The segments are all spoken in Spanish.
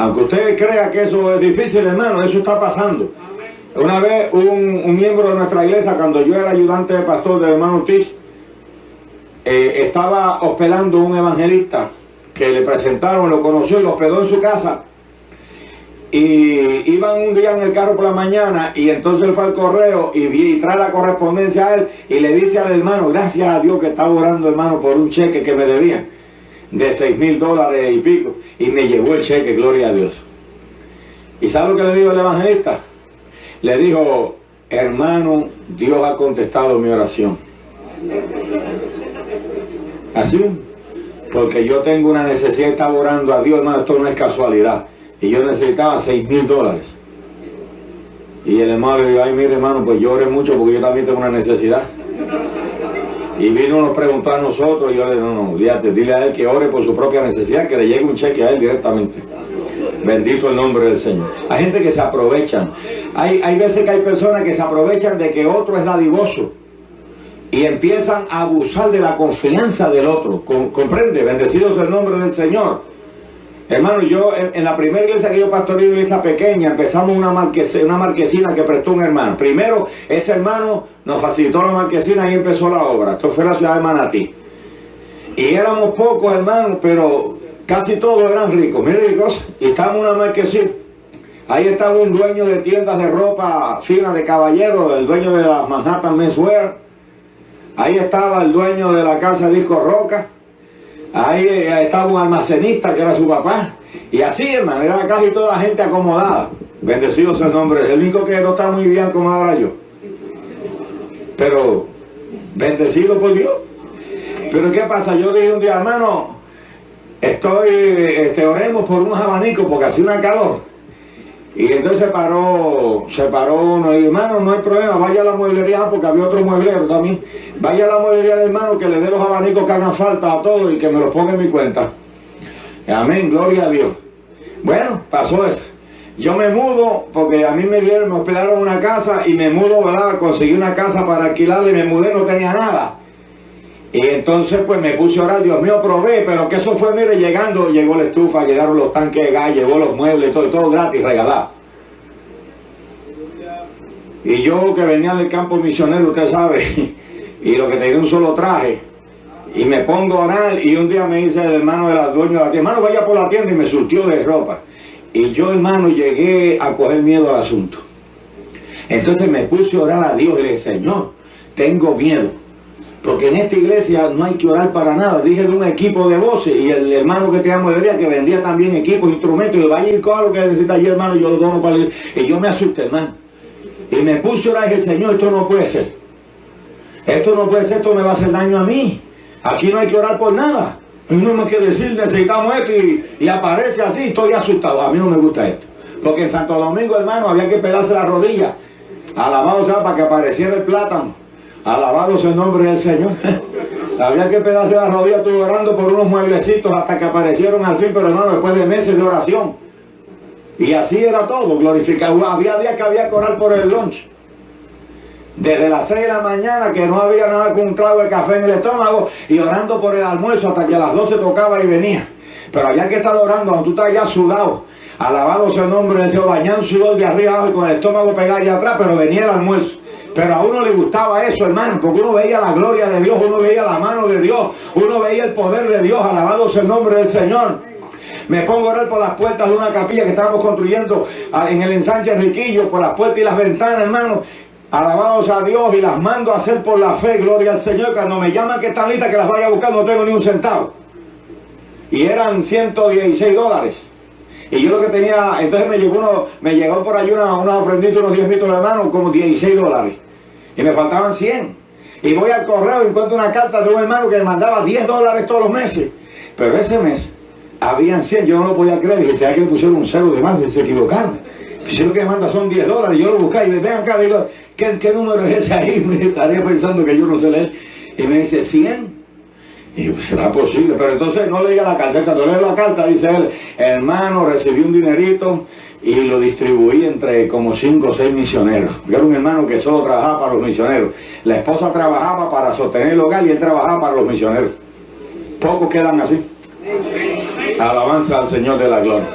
Aunque usted crea que eso es difícil, hermano, eso está pasando. Una vez un miembro de nuestra iglesia, cuando yo era ayudante de pastor del hermano Ortiz, estaba hospedando un evangelista que le presentaron, lo conoció y lo hospedó en su casa. Y iban un día en el carro por la mañana y entonces él fue al correo y trae la correspondencia a él y le dice al hermano, gracias a Dios que estaba orando, hermano, por un cheque que me debían de $6,000 y pico, y me llegó el cheque, gloria a Dios. ¿Y sabe lo que le dijo el evangelista? Le dijo, hermano, Dios ha contestado mi oración. Así, porque yo tengo una necesidad, estaba orando a Dios, hermano, esto no es casualidad. Y yo necesitaba $6,000. Y el hermano le dijo, ay, mire, hermano, pues yo oré mucho porque yo también tengo una necesidad. Y vino y nos preguntó a nosotros, y yo le dije, no, dile a él que ore por su propia necesidad, que le llegue un cheque a él directamente. Bendito el nombre del Señor. Hay gente que se aprovechan. Hay veces que hay personas que se aprovechan de que otro es dadivoso y empiezan a abusar de la confianza del otro. ¿Comprende? Bendecido sea el nombre del Señor. Hermano, yo en la primera iglesia que yo pastoreé, una iglesia pequeña, empezamos una marquesina que prestó un hermano. Primero, ese hermano nos facilitó la marquesina y empezó la obra. Esto fue la ciudad de Manatí. Y éramos pocos, hermanos, pero casi todos eran ricos. Mire qué cosa. Y estábamos en una marquesina. Ahí estaba un dueño de tiendas de ropa fina de caballero, el dueño de la Manhattan Menswear. Ahí estaba el dueño de la casa de Disco Roca. Ahí estaba un almacenista que era su papá. Y así, hermano, era casi toda la gente acomodada. Bendecido sea el nombre. El único que no está muy bien como era yo. Pero, bendecido por Dios. Pero ¿qué pasa? Yo dije un día, hermano, oremos por unos abanicos porque hacía una calor. Y entonces se paró uno y dijo, hermano, no hay problema, vaya a la mueblería, porque había otro mueblero también. Vaya a la mueblería del hermano que le dé los abanicos que hagan falta a todos y que me los ponga en mi cuenta. Amén, gloria a Dios. Bueno, pasó eso. Yo me mudo porque a mí me hospedaron una casa y me mudo, ¿verdad? Conseguí una casa para alquilarla y me mudé, no tenía nada. Y entonces pues me puse a orar, Dios mío, provee, pero que eso fue, mire, llegó la estufa, llegaron los tanques de gas, llegó los muebles, todo gratis, regalado. Y yo que venía del campo misionero, usted sabe, y lo que tenía un solo traje, y me pongo a orar, y un día me dice el hermano del dueño de la tienda, hermano, vaya por la tienda, y me surtió de ropa. Y yo, hermano, llegué a coger miedo al asunto. Entonces me puse a orar a Dios y le dije, Señor, tengo miedo. Porque en esta iglesia no hay que orar para nada. Dije de un equipo de voces y el hermano que tenía mueblería que vendía también equipos, instrumentos, y vaya y coja lo que necesita allí, hermano, yo lo dono para él. Y yo me asusté, hermano. Y me puse a orar y dije, Señor, esto no puede ser. Esto no puede ser, esto me va a hacer daño a mí. Aquí no hay que orar por nada. Y no me quiere decir, necesitamos esto y aparece así, estoy asustado. A mí no me gusta esto. Porque en Santo Domingo, hermano, había que pelarse la rodilla. Alabado sea para que apareciera el plátano. Alabado sea el nombre del Señor. Había que pegarse la rodilla, estuve orando por unos mueblecitos hasta que aparecieron al fin, pero hermano, después de meses de oración. Y así era todo, glorificado. Había días que había que orar por el lunch. Desde las 6 de la mañana, que no había nada con un trago de café en el estómago, y orando por el almuerzo hasta que a las 12 tocaba y venía. Pero había que estar orando, cuando tú estás allá sudado. Alabado sea el nombre del Señor, bañando sudor de arriba abajo y con el estómago pegado allá atrás, pero venía el almuerzo. Pero a uno le gustaba eso, hermano, porque uno veía la gloria de Dios, uno veía la mano de Dios, uno veía el poder de Dios. Alabado sea el nombre del Señor. Me pongo a orar por las puertas de una capilla que estábamos construyendo en el ensanche Enriquillo, por las puertas y las ventanas, hermano. Alabados a Dios, y las mando a hacer por la fe, gloria al Señor. Cuando me llaman que están listas, que las vaya a buscar, no tengo ni un centavo. Y eran $116. Y yo lo que tenía, entonces me llegó por ahí una ofrendita, unos 10 mitos de mano, como $16. Y me faltaban 100. Y voy al correo y encuentro una carta de un hermano que me mandaba $10 todos los meses. Pero ese mes habían 100, yo no lo podía creer. Y dije, ¿será que le pusieron un cero de más? Se equivocaron. Pues yo lo que me manda son $10. Y yo lo busqué y me ven acá, digo, ¿qué número es ese ahí? Me estaría pensando que yo no sé leer. Y me dice, 100. Y pues, será posible, pero entonces no leía la carta. Cuando leo la carta dice él, hermano, recibí un dinerito y lo distribuí entre como 5 o 6 misioneros. Yo era un hermano que solo trabajaba para los misioneros. La esposa trabajaba para sostener el hogar y él trabajaba para los misioneros. Pocos quedan así. Alabanza al Señor de la gloria.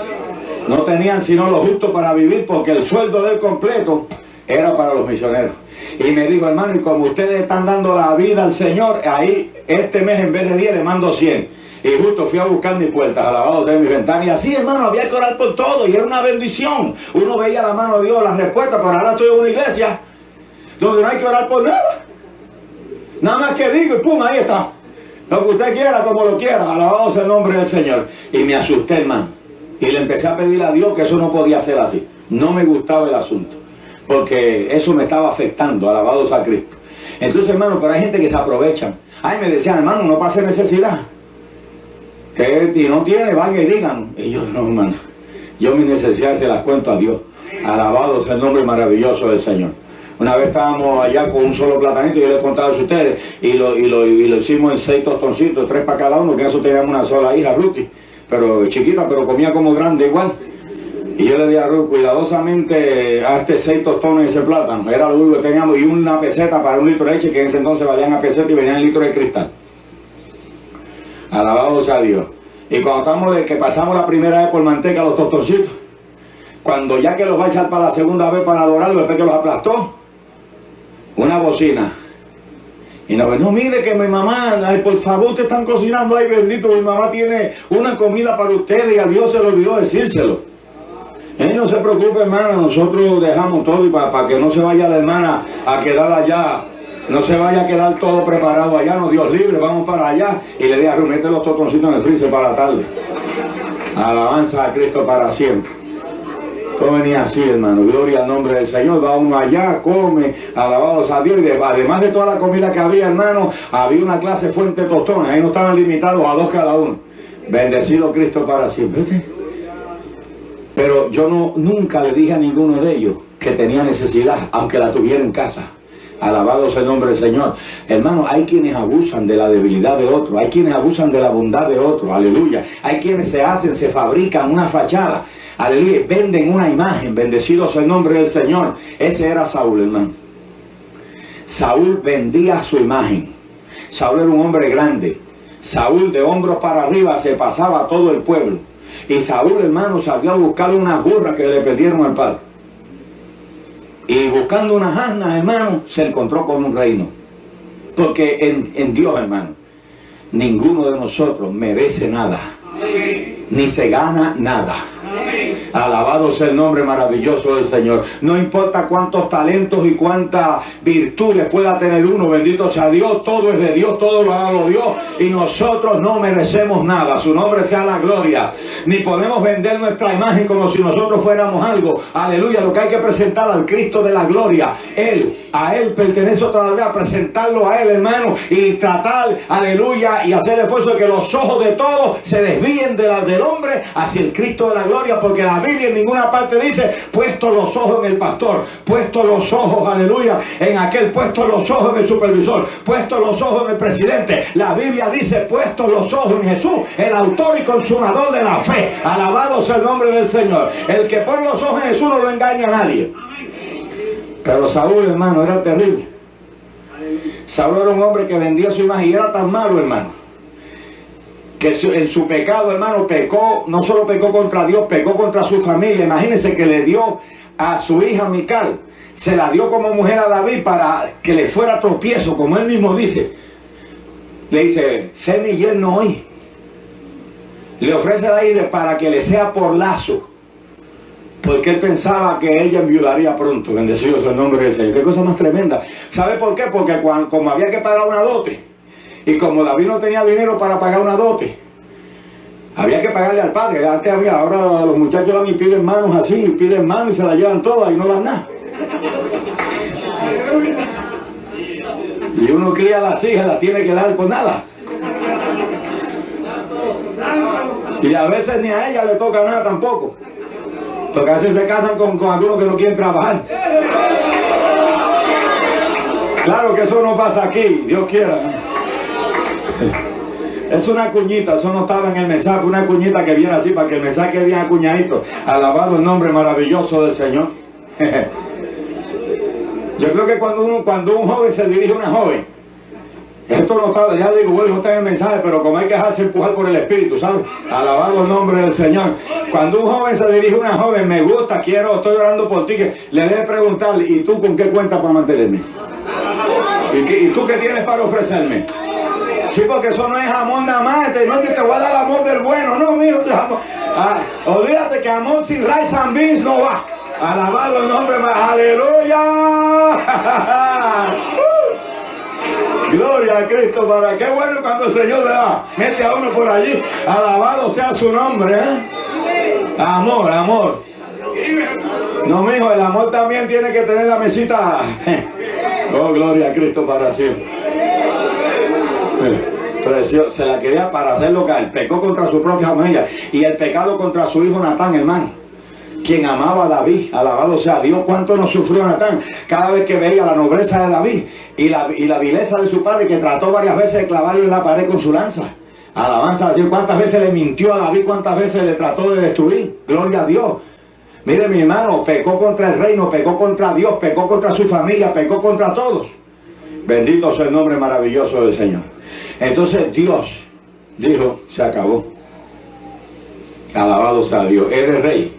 No tenían sino lo justo para vivir, porque el sueldo del completo era para los misioneros. Y me dijo, hermano, y como ustedes están dando la vida al Señor, ahí este mes en vez de 10 le mando 100. Y justo fui a buscar mis puertas, alabado sea mi ventana. Y así, hermano, había que orar por todo. Y era una bendición. Uno veía la mano de Dios, las respuestas. Pero ahora estoy en una iglesia donde no hay que orar por nada. Nada más que digo y pum, ahí está. Lo que usted quiera, como lo quiera. Alabado sea el nombre del Señor. Y me asusté, hermano. Y le empecé a pedir a Dios que eso no podía ser así. No me gustaba el asunto. Porque eso me estaba afectando. Alabado sea Cristo. Entonces, hermano, pero hay gente que se aprovechan. Ay, me decían, hermano, no pase necesidad. Que si no tiene, vayan y digan. Y yo, no, hermano, yo mis necesidades se las cuento a Dios. Alabado sea el nombre maravilloso del Señor. Una vez estábamos allá con un solo platanito, yo les contaba a ustedes, y lo hicimos en 6 tostoncitos, 3 para cada uno, que eso teníamos una sola hija, Ruti, pero chiquita, pero comía como grande igual. Y yo le dije a Ruth, cuidadosamente, hazte 6 tostones ese plátano, era lo único que teníamos, y una peseta para 1 litro de leche, que en ese entonces valían a peseta y venían en litros de cristal. Alabado sea Dios. Y cuando pasamos la primera vez por manteca los tostoncitos, cuando ya que los va a echar para la segunda vez para adorarlo, después que los aplastó, una bocina. Y nos dijo, no, mire que mi mamá, ay, por favor, ustedes están cocinando, ay bendito, mi mamá tiene una comida para ustedes y a Dios se le olvidó decírselo. No se preocupe, hermana, nosotros dejamos todo y para que no se vaya la hermana a quedar allá. No se vaya a quedar todo preparado allá, no, Dios libre, vamos para allá. Y le dije a Ruth, mete los totoncitos en el freezer para la tarde. Alabanza a Cristo para siempre. Todo venía así, hermano, gloria al nombre del Señor. Va uno allá, come, alabados a Dios. Y además de toda la comida que había, hermano, había una clase fuente de tostones. Ahí no estaban limitados a 2 cada uno. Bendecido Cristo para siempre. Pero yo nunca le dije a ninguno de ellos que tenía necesidad, aunque la tuviera en casa. Alabado sea el nombre del Señor. Hermano, hay quienes abusan de la debilidad de otro. Hay quienes abusan de la bondad de otro. Aleluya. Hay quienes se fabrican una fachada. Aleluya. Venden una imagen. Bendecido sea el nombre del Señor. Ese era Saúl, hermano. Saúl vendía su imagen. Saúl era un hombre grande. Saúl de hombros para arriba se pasaba a todo el pueblo. Y Saúl, hermano, salió a buscar unas burras que le perdieron al padre. Y buscando unas asnas, hermano, se encontró con un reino. Porque en Dios, hermano, ninguno de nosotros merece nada. Ni se gana nada. Alabado sea el nombre maravilloso del Señor. No importa cuántos talentos y cuántas virtudes pueda tener uno, bendito sea Dios, todo es de Dios, todo lo ha dado Dios y nosotros no merecemos nada. Su nombre sea la gloria. Ni podemos vender nuestra imagen como si nosotros fuéramos algo. Aleluya, lo que hay que presentar al Cristo de la gloria. A Él pertenece otra vez, a presentarlo a Él, hermano, y tratar, aleluya, y hacer el esfuerzo de que los ojos de todos se desvíen del hombre hacia el Cristo de la gloria, porque la Biblia en ninguna parte dice, puesto los ojos en el pastor, puesto los ojos, aleluya, en aquel, puesto los ojos en el supervisor, puesto los ojos en el presidente. La Biblia dice, puesto los ojos en Jesús, el autor y consumador de la fe. Alabado sea el nombre del Señor. El que pone los ojos en Jesús no lo engaña a nadie. Pero Saúl, hermano, era terrible. Saúl era un hombre que vendía su imagen y era tan malo, hermano, que en su pecado, hermano, pecó, no solo pecó contra Dios, pecó contra su familia. Imagínense que le dio a su hija Mical, se la dio como mujer a David para que le fuera tropiezo, como él mismo dice. Le dice, sé mi yerno hoy. Le ofrece la hija para que le sea por lazo, porque él pensaba que ella enviudaría pronto. Bendecido sea el nombre del Señor. Qué cosa más tremenda. ¿Sabe por qué? Porque como había que pagar una dote, y como David no tenía dinero para pagar una dote, había que pagarle al padre. Antes había, ahora los muchachos van y piden manos así, piden manos y se la llevan todas y no dan nada. Y uno cría a las hijas, las tiene que dar por nada. Y a veces ni a ella le toca nada tampoco. Porque a veces se casan con algunos que no quieren trabajar. Claro que eso no pasa aquí, Dios quiera. Es una cuñita, eso no estaba en el mensaje, una cuñita que viene así para que el mensaje quede bien acuñadito. Alabado el nombre maravilloso del Señor. Yo creo que cuando un joven se dirige a una joven, Esto no está, ya digo, bueno, no está en el mensaje, pero como hay que dejarse empujar por el Espíritu, ¿sabes? Alabado el nombre del Señor. Cuando un joven se dirige a una joven, me gusta, quiero, estoy orando por ti, que le debe preguntarle, ¿y tú con qué cuentas para mantenerme? ¿Y tú qué tienes para ofrecerme? Sí, porque eso no es amor nada más, no es que te voy a dar el amor del bueno, no, mijo, olvídate que amor sin rice and beans no va. Alabado el nombre, aleluya. Gloria a Cristo, para qué bueno cuando el Señor le da, mete a uno por allí, alabado sea su nombre, ¿eh? Amor, amor. No, mijo, el amor también tiene que tener la mesita. Oh, gloria a Cristo para siempre. Precioso, se la quería para hacerlo caer, pecó contra su propia familia y el pecado contra su hijo Natán, hermano, quien amaba a David, alabado sea Dios. Cuánto nos sufrió Natán cada vez que veía la nobleza de David y la vileza de su padre, que trató varias veces de clavarlo en la pared con su lanza. Alabanza a Dios. Cuántas veces le mintió a David, cuántas veces le trató de destruir. Gloria a Dios. Mire, mi hermano, pecó contra el reino, pecó contra Dios, pecó contra su familia, pecó contra todos. Bendito sea el nombre maravilloso del Señor. Entonces Dios dijo, se acabó. Alabado sea Dios. Eres rey,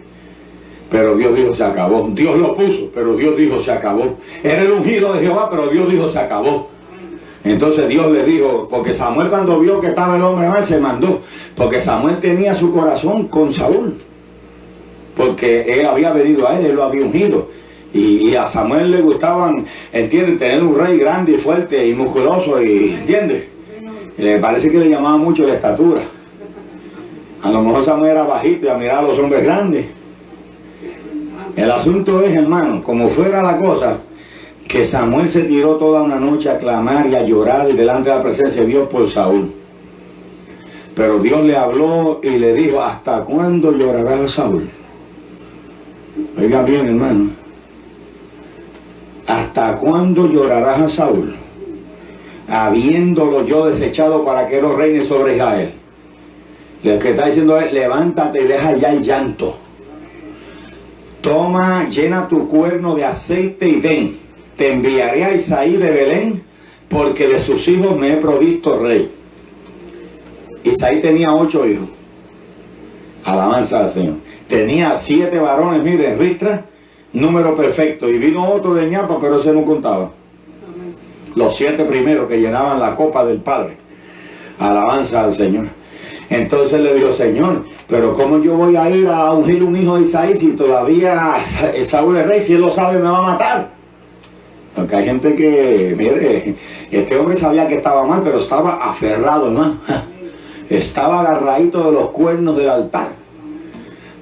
pero Dios dijo, se acabó. Dios lo puso, pero Dios dijo, se acabó. Era el ungido de Jehová, pero Dios dijo, se acabó. Entonces Dios le dijo, porque Samuel cuando vio que estaba el hombre mal, se mandó. Porque Samuel tenía su corazón con Saúl. Porque él había venido a él lo había ungido. Y a Samuel le gustaban, ¿entiendes? Tener un rey grande y fuerte y musculoso, y ¿entiendes? Le parece que le llamaba mucho la estatura. A lo mejor Samuel era bajito y admiraba a los hombres grandes. El asunto es, hermano, como fuera la cosa, que Samuel se tiró toda una noche a clamar y a llorar delante de la presencia de Dios por Saúl. Pero Dios le habló y le dijo, ¿hasta cuándo llorará Saúl? Oiga bien, hermano. ¿Hasta cuándo llorarás a Saúl, habiéndolo yo desechado para que lo reine sobre Israel? Lo que está diciendo es, levántate y deja ya el llanto. Toma, llena tu cuerno de aceite y ven. Te enviaré a Isaí de Belén, porque de sus hijos me he provisto rey. Isaí tenía 8 hijos. Alabanza al Señor. Tenía 7 varones, miren, Ristra, número perfecto. Y vino otro de ñapa, pero ese no contaba. Los 7 primeros que llenaban la copa del Padre. Alabanza al Señor. Entonces le dijo, Señor, pero ¿cómo yo voy a ir a ungir un hijo de Isaí si todavía Saúl es rey? Si él lo sabe, me va a matar. Porque hay gente que, mire, este hombre sabía que estaba mal, pero estaba aferrado, hermano. Estaba agarradito de los cuernos del altar.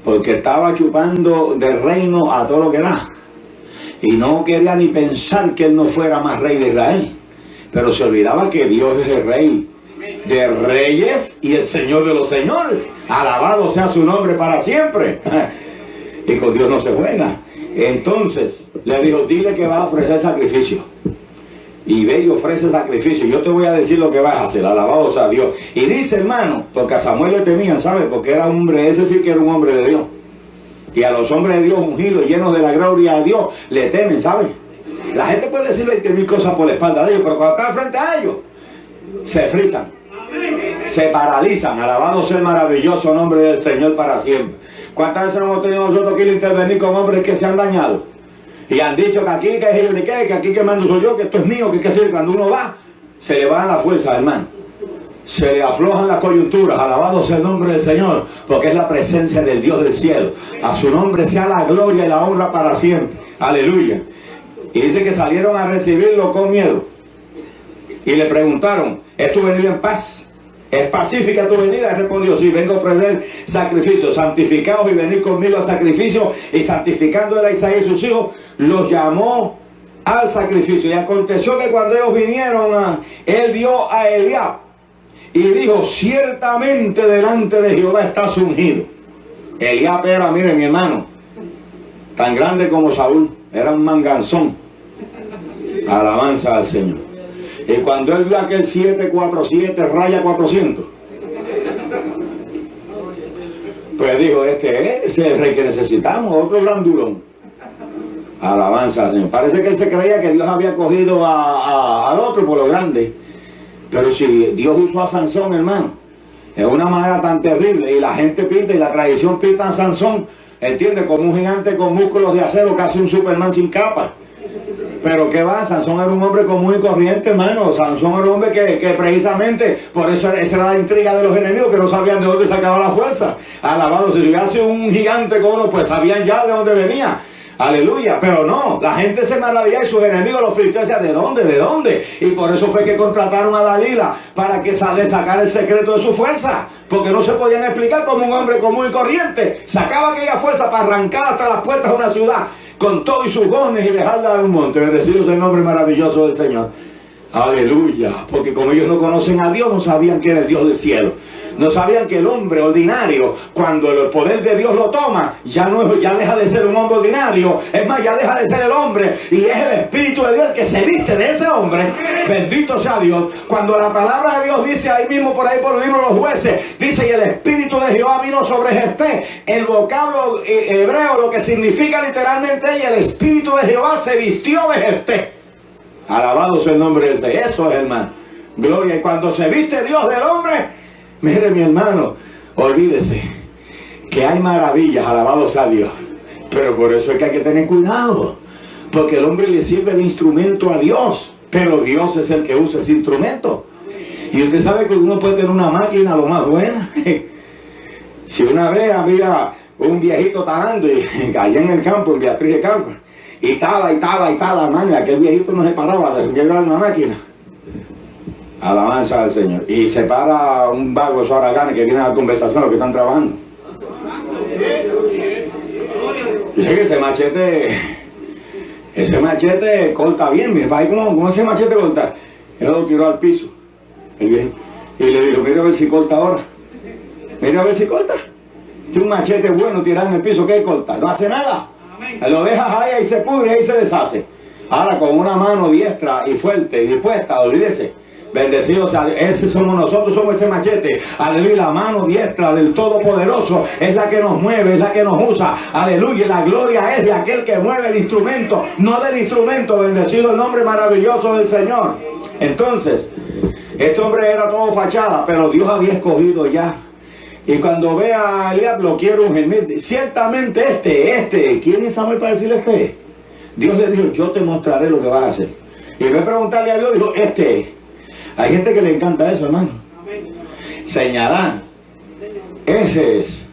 Porque estaba chupando del reino a todo lo que da. Y no quería ni pensar que él no fuera más rey de Israel. Pero se olvidaba que Dios es el rey de reyes y el Señor de los señores. Alabado sea su nombre para siempre. Y con Dios no se juega. Entonces le dijo, dile que va a ofrecer sacrificio. Y ve y ofrece sacrificio. Yo te voy a decir lo que vas a hacer. Alabado sea Dios. Y dice, hermano, porque a Samuel le temían, ¿sabe? Porque era un hombre, ese sí que era un hombre de Dios. Y a los hombres de Dios ungidos, llenos de la gloria de Dios, le temen, ¿sabe? La gente puede decir 20.000 cosas por la espalda de ellos, pero cuando están frente a ellos, se frizan, se paralizan. Alabado sea el maravilloso nombre del Señor para siempre. ¿Cuántas veces hemos tenido nosotros que intervenir con hombres que se han dañado? Y han dicho que aquí, que es yo, que aquí que mando soy yo, que esto es mío, que decir, cuando uno va, se le va la fuerza, hermano. Se le aflojan las coyunturas. Alabado sea el nombre del Señor, porque es la presencia del Dios del cielo. A su nombre sea la gloria y la honra para siempre. Aleluya. Y dice que salieron a recibirlo con miedo. Y le preguntaron, ¿es tu venida en paz? ¿Es pacífica tu venida? Él respondió, sí, vengo a ofrecer sacrificio. Santificaos y venid conmigo al sacrificio. Y santificando a Isaí y sus hijos, los llamó al sacrificio. Y aconteció que cuando ellos vinieron, él vio a Eliab y dijo, ciertamente delante de Jehová estás ungido. Eliab era, mire mi hermano, tan grande como Saúl. Era un manganzón. Alabanza al Señor. Y cuando él vio aquel 747 raya 400, pues dijo, este es el rey que necesitamos, otro grandulón. Alabanza al Señor. Parece que él se creía que Dios había cogido al otro por lo grande. Pero si Dios usó a Sansón, hermano, es una manera tan terrible, y la gente pinta y la tradición pinta a Sansón, entiende, como un gigante con músculos de acero, casi un Superman sin capa. Pero ¿qué va? Sansón era un hombre común y corriente, hermano. Sansón era un hombre que precisamente, por eso esa era la intriga de los enemigos, que no sabían de dónde sacaba la fuerza. Alabado, si hubiese un gigante como uno, pues sabían ya de dónde venía. Aleluya, pero no, la gente se maravilla y sus enemigos, los filisteos, decían, ¿de dónde? ¿De dónde? Y por eso fue que contrataron a Dalila para que le sacara el secreto de su fuerza, porque no se podían explicar como un hombre común y corriente sacaba aquella fuerza para arrancar hasta las puertas de una ciudad con todo y sus gones y dejarla en un monte. Bendecido sea el nombre maravilloso del Señor. Aleluya, porque como ellos no conocen a Dios, no sabían que era el Dios del cielo. No sabían que el hombre ordinario, cuando el poder de Dios lo toma, ya deja de ser un hombre ordinario. Es más, ya deja de ser el hombre, y es el Espíritu de Dios el que se viste de ese hombre. Bendito sea Dios. Cuando la palabra de Dios dice ahí mismo, por ahí por el libro de los Jueces, dice, y el Espíritu de Jehová vino sobre Jefté. El vocablo hebreo, lo que significa literalmente, y el Espíritu de Jehová se vistió de Jefté. Alabado sea el nombre de Dios. Eso es, hermano. Gloria. Y cuando se viste Dios del hombre, mire, mi hermano, olvídese que hay maravillas, alabado sea Dios. Pero por eso es que hay que tener cuidado, porque el hombre le sirve de instrumento a Dios, pero Dios es el que usa ese instrumento. Y usted sabe que uno puede tener una máquina lo más buena. Si una vez había un viejito talando y allá en el campo, en Beatriz de Campo, y tala, hermano, y aquel viejito no se paraba, le llevaba una máquina. Alabanza al Señor. Y se para un vago de esos haraganes que vienen a la conversación, los que están trabajando. Dice que ese machete corta bien. Mire, para ahí como ese machete corta. Él lo tiró al piso, el viejo, y le dijo, mira a ver si corta ahora. Mira a ver si corta. Tiene un machete bueno tirado en el piso, ¿qué corta? No hace nada. Lo dejas ahí y se pudre y ahí se deshace. Ahora con una mano diestra y fuerte y dispuesta, olvídese. Bendecidos, ese somos nosotros, somos ese machete. Aleluya, la mano diestra del Todopoderoso es la que nos mueve, es la que nos usa. Aleluya, la gloria es de aquel que mueve el instrumento, no del instrumento. Bendecido el nombre maravilloso del Señor. Entonces, este hombre era todo fachada, pero Dios había escogido ya. Y cuando ve a Eliab, lo quiere ungir. Ciertamente ¿quién es Samuel para decirle que? Dios le dijo, yo te mostraré lo que vas a hacer. Y ve a preguntarle a Dios, dijo, Hay gente que le encanta eso, hermano. Señalar. Ese es.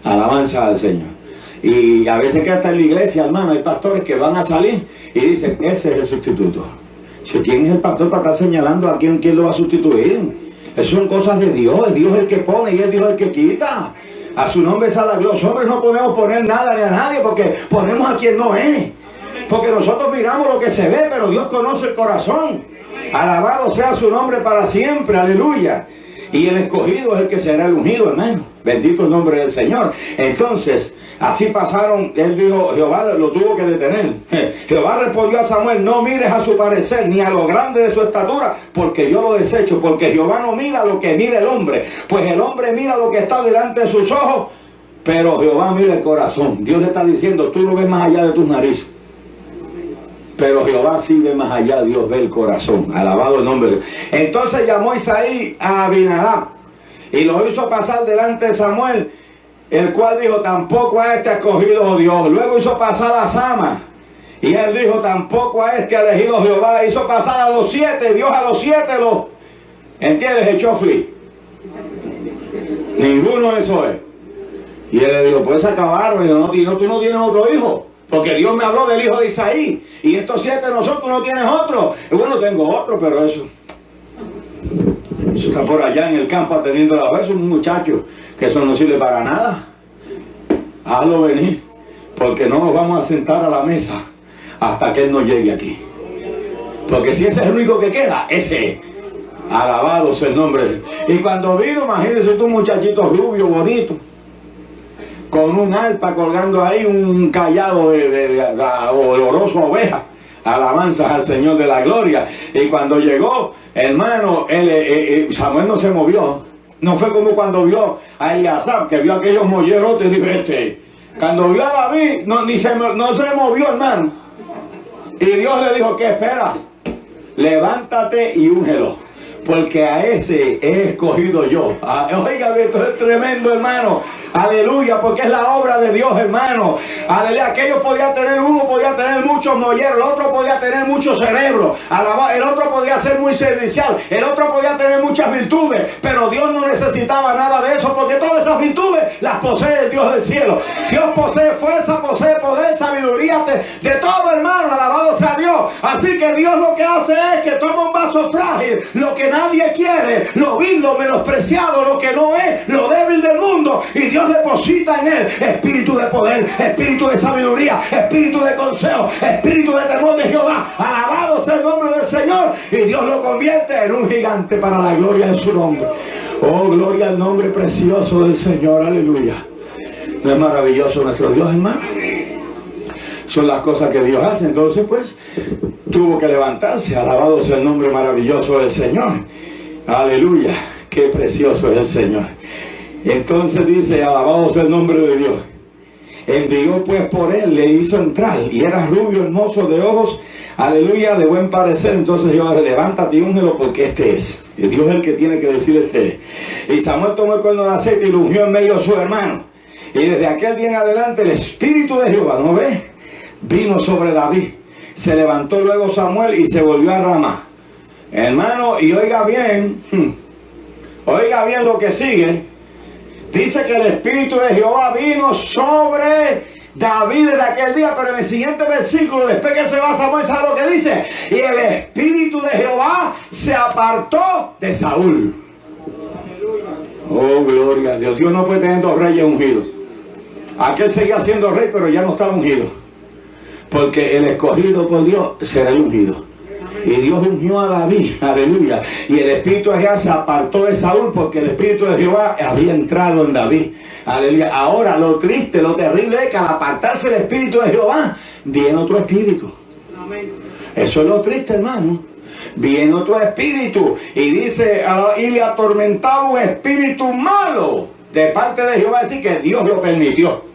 Alabanza al Señor. Y a veces que hasta en la iglesia, hermano, hay pastores que van a salir y dicen, ese es el sustituto. ¿Quién es el pastor para estar señalando a quién lo va a sustituir? Eso son cosas de Dios. Es Dios el que pone y es Dios el que quita. A su nombre sea la gloria. Los hombres no podemos poner nada ni a nadie porque ponemos a quien no es. Porque nosotros miramos lo que se ve, pero Dios conoce el corazón. Alabado sea su nombre para siempre. Aleluya. Y el escogido es el que será el ungido, hermano. Bendito el nombre del Señor. Entonces, así pasaron. Él dijo, Jehová lo tuvo que detener. Jehová respondió a Samuel, no mires a su parecer ni a lo grande de su estatura, porque yo lo desecho. Porque Jehová no mira lo que mira el hombre, pues el hombre mira lo que está delante de sus ojos, pero Jehová mira el corazón. Dios le está diciendo, tú no ves más allá de tus narices, pero Jehová sí ve más allá. Dios ve el corazón. Alabado el nombre de Dios. Entonces llamó Isaí a Abinadab y lo hizo pasar delante de Samuel, el cual dijo, tampoco a este ha escogido Dios. Luego hizo pasar a Sama, y él dijo, tampoco a este ha elegido Jehová. Hizo pasar a los 7, Dios a los 7 los, ¿entiendes? Echó fli. Ninguno de esos es. Y él le dijo, pues acabaron. Y dijo, no, tú no tienes otro hijo, porque Dios me habló del hijo de Isaí. Y estos 7 nosotros no tienes otro. Y bueno, tengo otro, pero eso está por allá en el campo atendiendo la vez, un muchacho que eso no sirve para nada. Hazlo venir, porque no nos vamos a sentar a la mesa hasta que él no llegue aquí. Porque si ese es el único que queda, ese es. Alabado sea el nombre. Y cuando vino, imagínense tú, un muchachito rubio, bonito, con un arpa colgando ahí, un callado de oloroso a oveja. Alabanzas al Señor de la gloria. Y cuando llegó, hermano, Samuel no se movió. No fue como cuando vio a Eliasab, que vio aquellos mollerotes y dijo, Cuando vio a David, no se movió, hermano. Y Dios le dijo, ¿qué esperas? Levántate y úngelo. porque a ese he escogido yo. Oiga, esto es tremendo, hermano. Aleluya, porque es la obra de Dios, hermano. Aleluya, aquellos podían tener, uno podía tener muchos molleros, el otro podía tener mucho cerebro, el otro podía ser muy servicial, el otro podía tener muchas virtudes, pero Dios no necesitaba nada de eso, porque todas esas virtudes las posee el Dios del cielo. Dios posee fuerza, posee poder, sabiduría, de todo, hermano. Alabado sea Dios. Así que Dios lo que hace es que toma un vaso frágil, lo que nadie quiere, lo vil, lo menospreciado, lo que no es, lo débil del mundo, y Dios deposita en él espíritu de poder, espíritu de sabiduría, espíritu de consejo, espíritu de temor de Jehová. Alabado sea el nombre del Señor, y Dios lo convierte en un gigante para la gloria de su nombre. Oh, gloria al nombre precioso del Señor. Aleluya. ¿No es maravilloso nuestro Dios, hermano? Son las cosas que Dios hace. Entonces, pues, tuvo que levantarse. Alabado sea el nombre maravilloso del Señor. Aleluya. Qué precioso es el Señor. Entonces dice, alabado sea el nombre de Dios. Envió pues por él, le hizo entrar, y era rubio, hermoso de ojos, aleluya, de buen parecer. Entonces Jehová, levántate y úngelo, porque este es. Y Dios es el que tiene que decir este es. Y Samuel tomó el cuerno de aceite y lo ungió en medio de su hermano. Y desde aquel día en adelante el espíritu de Jehová, ¿no ves?, vino sobre David. Se levantó luego Samuel y se volvió a Ramá. Hermano, y oiga bien lo que sigue. Dice que el espíritu de Jehová vino sobre David desde aquel día, pero en el siguiente versículo, después que se va Samuel, ¿sabe lo que dice? Y el espíritu de Jehová se apartó de Saúl. Oh, gloria a Dios. Dios no puede tener dos reyes ungidos. Aquel seguía siendo rey, pero ya no estaba ungido, porque el escogido por Dios será ungido. Y Dios ungió a David, aleluya. Y el espíritu de Jehová se apartó de Saúl, porque el espíritu de Jehová había entrado en David, aleluya. Ahora lo triste, lo terrible es que al apartarse el espíritu de Jehová, viene otro espíritu. Amén. Eso es lo triste, hermano. Viene otro espíritu, y dice, y le atormentaba un espíritu malo de parte de Jehová, así que Dios lo permitió.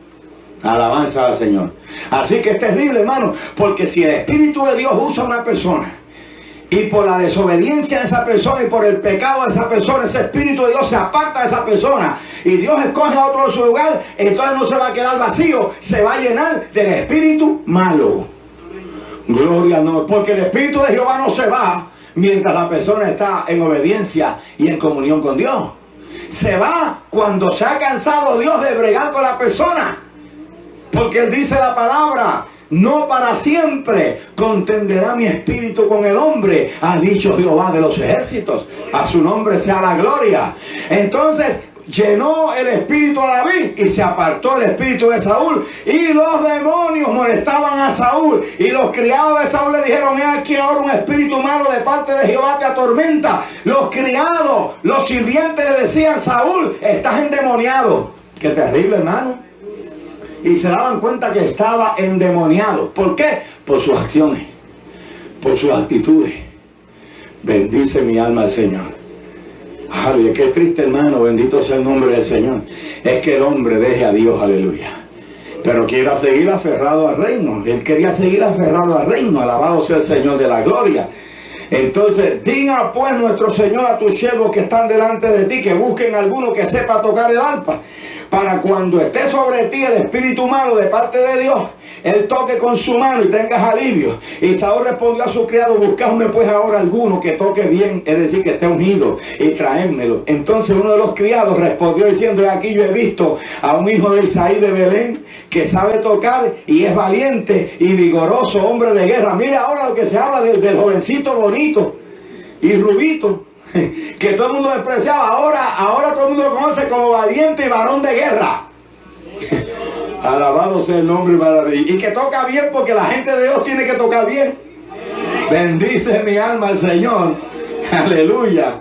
Alabanza al Señor. Así que es terrible, hermano, porque si el espíritu de Dios usa a una persona, y por la desobediencia de esa persona y por el pecado de esa persona, ese espíritu de Dios se aparta de esa persona y Dios escoge a otro en su lugar, entonces no se va a quedar vacío, se va a llenar del espíritu malo. Gloria a Dios, porque el espíritu de Jehová no se va mientras la persona está en obediencia y en comunión con Dios. Se va cuando se ha cansado Dios de bregar con la persona, porque Él dice la palabra: no para siempre contenderá mi espíritu con el hombre, ha dicho Jehová de los ejércitos. A su nombre sea la gloria. Entonces llenó el espíritu a David y se apartó el espíritu de Saúl. Y los demonios molestaban a Saúl. Y los criados de Saúl le dijeron: he aquí ahora un espíritu malo de parte de Jehová te atormenta. Los criados, los sirvientes le decían: Saúl, estás endemoniado. Qué terrible, hermano. Y se daban cuenta que estaba endemoniado. ¿Por qué? Por sus acciones, por sus actitudes. Bendice mi alma al Señor. Aleluya. Qué triste, hermano, bendito sea el nombre del Señor. Es que el hombre deje a Dios, aleluya, pero quiera seguir aferrado al reino. Él quería seguir aferrado al reino. Alabado sea el Señor de la gloria. Entonces, diga pues nuestro Señor a tus siervos que están delante de ti, que busquen alguno que sepa tocar el arpa, para cuando esté sobre ti el espíritu malo de parte de Dios, él toque con su mano y tengas alivio. Y Saúl respondió a su criado: buscadme pues ahora alguno que toque bien, es decir, que esté ungido, y traédmelo. Entonces uno de los criados respondió diciendo: aquí yo he visto a un hijo de Isaí de Belén, que sabe tocar y es valiente y vigoroso, hombre de guerra. Mire ahora lo que se habla del jovencito bonito y rubito, que todo el mundo despreciaba. Ahora todo el mundo lo conoce como valiente y varón de guerra. Alabado sea el nombre maravilloso. Y que toca bien, porque la gente de Dios tiene que tocar bien. Bendice mi alma al Señor. Aleluya.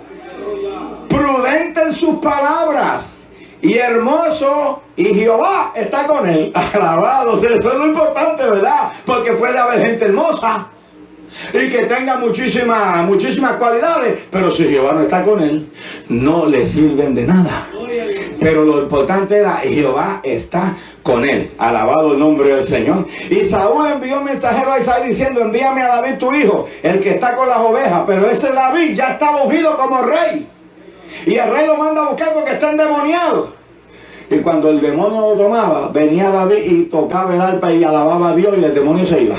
Prudente en sus palabras y hermoso, y Jehová está con él. Alabado sea. Eso es lo importante, ¿verdad? Porque puede haber gente hermosa, y que tenga muchísimas cualidades, pero si Jehová no está con él, no le sirven de nada. Pero lo importante era, Jehová está con él. Alabado el nombre del Señor. Y Saúl envió un mensajero a Isaí diciendo, envíame a David tu hijo, el que está con las ovejas. Pero ese David ya estaba ungido como rey, y el rey lo manda a buscar porque está endemoniado. Y cuando el demonio lo tomaba, venía David y tocaba el arpa y alababa a Dios, y el demonio se iba.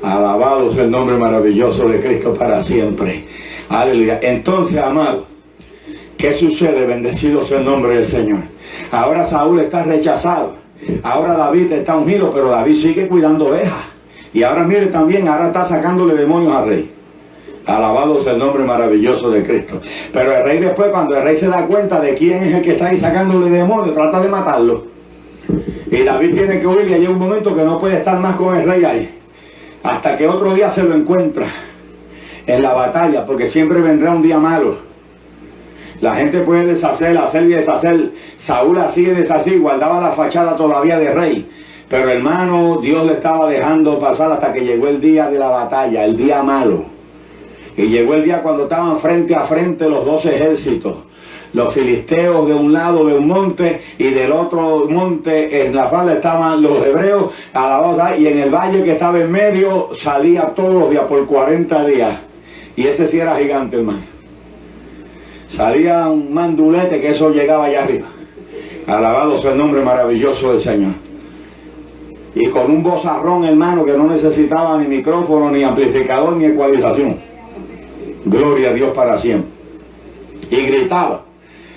Alabado sea el nombre maravilloso de Cristo para siempre. Aleluya. Entonces, amado, ¿qué sucede? Bendecido sea el nombre del Señor. Ahora Saúl está rechazado. Ahora David está ungido, pero David sigue cuidando ovejas. Y ahora mire también, ahora está sacándole demonios al rey. Alabado sea el nombre maravilloso de Cristo. Pero el rey después, cuando el rey se da cuenta de quién es el que está ahí sacándole demonios, trata de matarlo. Y David tiene que huir, y llega un momento que no puede estar más con el rey ahí. Hasta que otro día se lo encuentra en la batalla, porque siempre vendrá un día malo. La gente puede deshacer, hacer y deshacer. Saúl hacía y deshacía, guardaba la fachada todavía de rey. Pero hermano, Dios le estaba dejando pasar hasta que llegó el día de la batalla, el día malo. Y llegó el día cuando estaban frente a frente los dos ejércitos. Los filisteos de un lado de un monte, y del otro monte en la falda estaban los hebreos, alabados, y en el valle que estaba en medio salía todos los días por 40 días. Y ese sí era gigante, hermano. Salía un mandulete que eso llegaba allá arriba. Alabado sea el nombre maravilloso del Señor. Y con un vozarrón, hermano, que no necesitaba ni micrófono, ni amplificador, ni ecualización. Gloria a Dios para siempre. Y gritaba,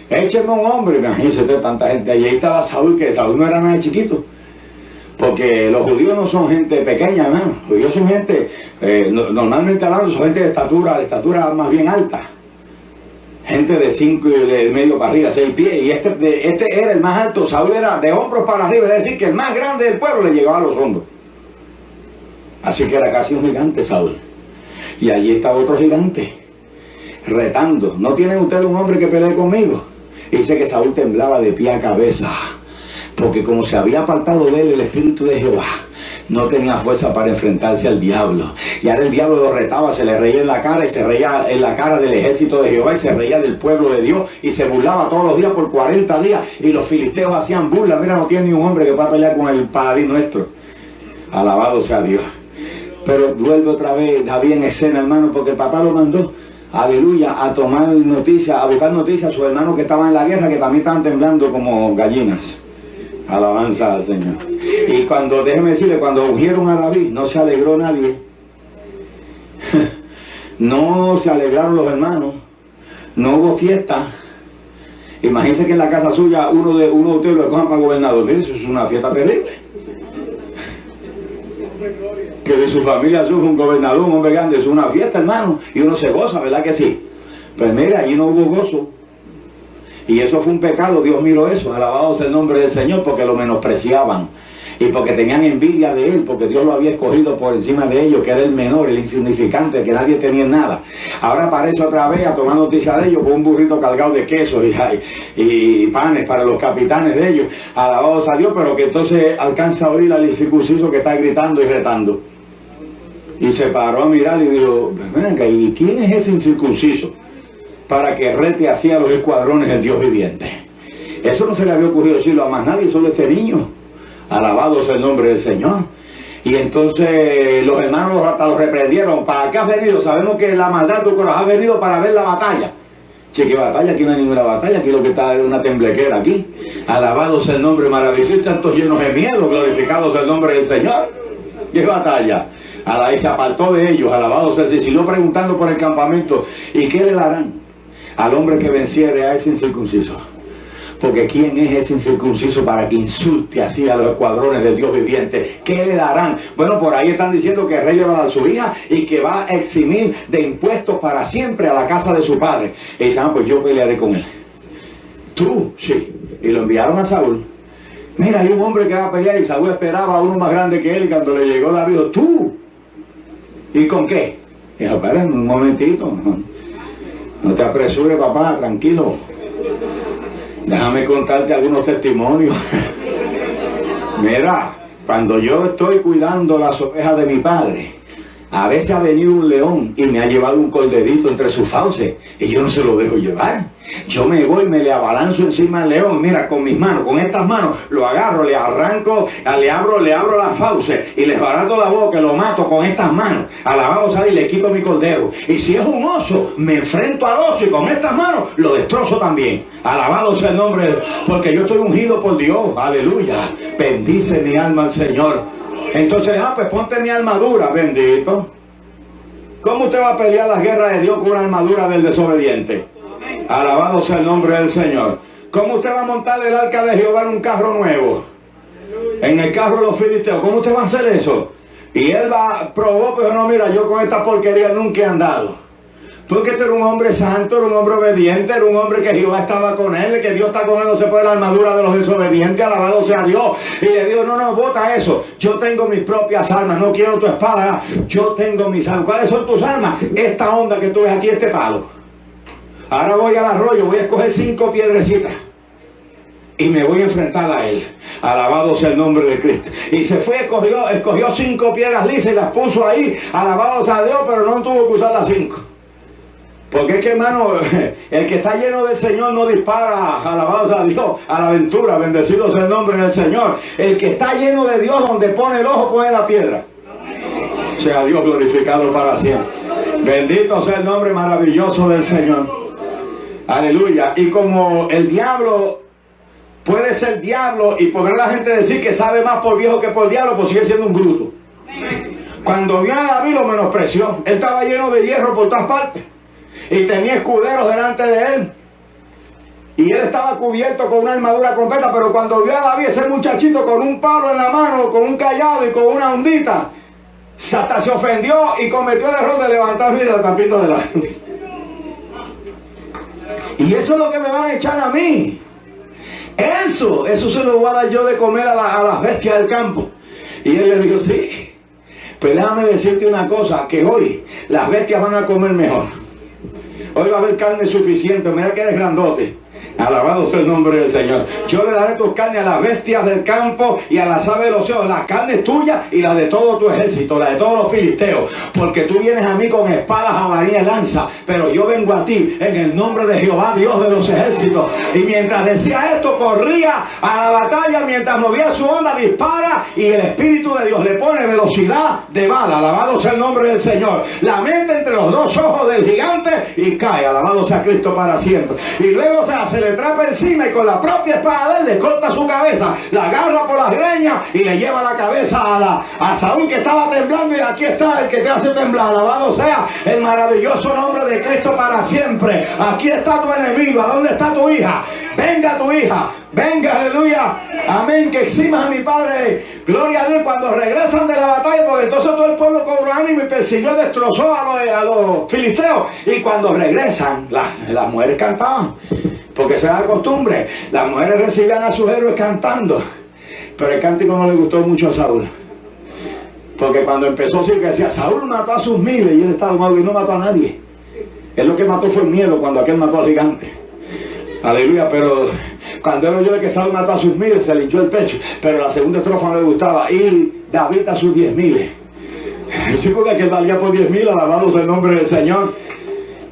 écheme un hombre. Imagínense tanta gente. Y ahí estaba Saúl, que Saúl no era nada chiquito. Porque los judíos no son gente pequeña, hermano. Los judíos son gente, normalmente hablando, son gente de estatura más bien alta. Gente de 5 y de medio para arriba, 6 pies. Y este era el más alto. Saúl era de hombros para arriba. Es decir, que el más grande del pueblo le llegaba a los hombros. Así que era casi un gigante Saúl. Y allí estaba otro gigante, retando. ¿No tienen ustedes un hombre que pelee conmigo? Y dice que Saúl temblaba de pie a cabeza, porque como se había apartado de él el espíritu de Jehová, no tenía fuerza para enfrentarse al diablo. Y ahora el diablo lo retaba, se le reía en la cara, y se reía en la cara del ejército de Jehová, y se reía del pueblo de Dios, y se burlaba todos los días por 40 días. Y los filisteos hacían burla. Mira, no tiene ni un hombre que pueda pelear con el paladín nuestro. Alabado sea Dios. Pero vuelve otra vez David en escena, hermano, porque el papá lo mandó, aleluya, a tomar noticias, a buscar noticias a sus hermanos que estaban en la guerra, que también estaban temblando como gallinas. Alabanza al Señor. Y cuando, déjeme decirle, cuando ungieron a David, no se alegró nadie. No se alegraron los hermanos. No hubo fiesta. Imagínense que en la casa suya uno de ustedes lo cojan para gobernador. Mire, eso es una fiesta terrible. Que de su familia surge un gobernador, un hombre grande, es una fiesta, hermano, y uno se goza, ¿verdad que sí? Pues mira, allí no hubo gozo, y eso fue un pecado. Dios miró eso. Alabado sea el nombre del Señor, porque lo menospreciaban, y porque tenían envidia de él, porque Dios lo había escogido por encima de ellos, que era el menor, el insignificante, que nadie tenía nada. Ahora aparece otra vez a tomar noticia de ellos con un burrito cargado de queso y panes para los capitanes de ellos. Alabado sea Dios, pero que entonces alcanza a oír al incircunciso que está gritando y retando. Y se paró a mirar y dijo, venga, ¿y quién es ese incircunciso para que rete así a los escuadrones del Dios viviente? Eso no se le había ocurrido decirlo a más nadie, solo este niño. Alabado sea el nombre del Señor. Y entonces los hermanos hasta los reprendieron. ¿Para qué has venido? Sabemos que la maldad de tu corazón, has venido para ver la batalla. Che, ¿qué batalla? Aquí no hay ninguna batalla, aquí lo que está es una temblequera aquí. Alabado sea el nombre maravilloso, y tantos llenos de miedo, glorificado sea el nombre del Señor. ¿Qué batalla? Y se apartó de ellos, alabado sea, se siguió preguntando por el campamento, ¿y qué le darán al hombre que venciere a ese incircunciso? Porque ¿quién es ese incircunciso para que insulte así a los escuadrones del Dios viviente? ¿Qué le darán? Bueno, por ahí están diciendo que el rey le va a dar su hija y que va a eximir de impuestos para siempre a la casa de su padre. Y dicen, pues yo pelearé con él. ¿Tú? Sí. Y lo enviaron a Saúl. Mira, hay un hombre que va a pelear, y Saúl esperaba a uno más grande que él, y cuando le llegó David dijo, ¿tú? ¿Y con qué? Dijo, espera un momentito. No te apresures, papá, tranquilo. Déjame contarte algunos testimonios. Mira, cuando yo estoy cuidando las ovejas de mi padre, A veces ha venido un león y me ha llevado un corderito entre sus fauces y yo no se lo dejo llevar. Yo me voy, me le abalanzo encima al león, mira, con mis manos, con estas manos, lo agarro, le arranco, le abro las fauces y le barato la boca, lo mato con estas manos. Alabado sea, y le quito mi cordero. Y si es un oso, me enfrento al oso y con estas manos lo destrozo también. Alabado sea el nombre, porque yo estoy ungido por Dios. Aleluya. Bendice mi alma al Señor. Entonces, pues ponte mi armadura, bendito. ¿Cómo usted va a pelear las guerras de Dios con una armadura del desobediente? Alabado sea el nombre del Señor. ¿Cómo usted va a montar el arca de Jehová en un carro nuevo? En el carro de los filisteos. ¿Cómo usted va a hacer eso? Y él probó, pero no, mira, yo con esta porquería nunca he andado. Porque este era un hombre santo, era un hombre obediente, era un hombre que Jehová estaba con él, que Dios está con él, no se puede la armadura de los desobedientes, alabado sea Dios. Y le digo, no, bota eso, yo tengo mis propias armas, no quiero tu espada, yo tengo mis armas. ¿Cuáles son tus armas? Esta onda que tú ves aquí, este palo. Ahora voy al arroyo, voy a escoger 5 piedrecitas y me voy a enfrentar a él. Alabado sea el nombre de Cristo. Y se fue, escogió 5 piedras lisas y las puso ahí, alabado sea Dios, pero no tuvo que usar las 5. Porque es que, hermano, el que está lleno del Señor no dispara, alabado sea Dios, a la aventura, bendecido sea el nombre del Señor. El que está lleno de Dios, donde pone el ojo, pone la piedra. Sea Dios glorificado para siempre. Bendito sea el nombre maravilloso del Señor. Aleluya. Y como el diablo puede ser diablo y podrá la gente decir que sabe más por viejo que por diablo, pues sigue siendo un bruto. Cuando vio a David lo menospreció. Él estaba lleno de hierro por todas partes. Y tenía escuderos delante de él. Y él estaba cubierto con una armadura completa. Pero cuando vio a David, ese muchachito con un palo en la mano, con un callado y con una ondita, hasta se ofendió y cometió el error de levantar, mira, el tapito de la... Y eso es lo que me van a echar a mí. Eso se lo voy a dar yo de comer a las bestias del campo. Y él le dijo, sí. Pero déjame decirte una cosa, que hoy las bestias van a comer mejor. Hoy va a haber carne suficiente. Mira que eres grandote. Alabado sea el nombre del Señor. Yo le daré tus carnes a las bestias del campo y a las aves de los cielos. Las carnes tuyas y las de todo tu ejército, las de todos los filisteos. Porque tú vienes a mí con espadas, jabalina y lanza. Pero yo vengo a ti en el nombre de Jehová, Dios de los ejércitos. Y mientras decía esto, corría a la batalla. Mientras movía su onda, dispara. Y el Espíritu de Dios le pone velocidad de bala. Alabado sea el nombre del Señor. La mete entre los dos ojos del gigante y cae. Alabado sea Cristo para siempre. Y luego se le trapa encima y con la propia espada de él le corta su cabeza, la agarra por las greñas y le lleva la cabeza a Saúl, que estaba temblando, y aquí está el que te hace temblar. Alabado sea el maravilloso nombre de Cristo para siempre. Aquí está tu enemigo. ¿A dónde está tu hija? Venga tu hija, venga, aleluya, amén, que eximas a mi Padre. Gloria a Dios. Cuando regresan de la batalla, porque entonces todo el pueblo cobró ánimo y persiguió, destrozó a los filisteos. Y cuando regresan, las mujeres cantaban, porque esa era la costumbre. Las mujeres recibían a sus héroes cantando. Pero el cántico no le gustó mucho a Saúl, porque cuando empezó, sí que decía, Saúl mató a sus miles, y él estaba mal y no mató a nadie. Él lo que mató fue el miedo cuando aquel mató al gigante. Aleluya. Pero cuando él oyó de que Saúl mató a sus miles, se le hinchó el pecho. Pero la segunda estrofa no le gustaba. Y David a sus 10,000. Sí, porque aquel valía por 10,000, alabado sea el nombre del Señor.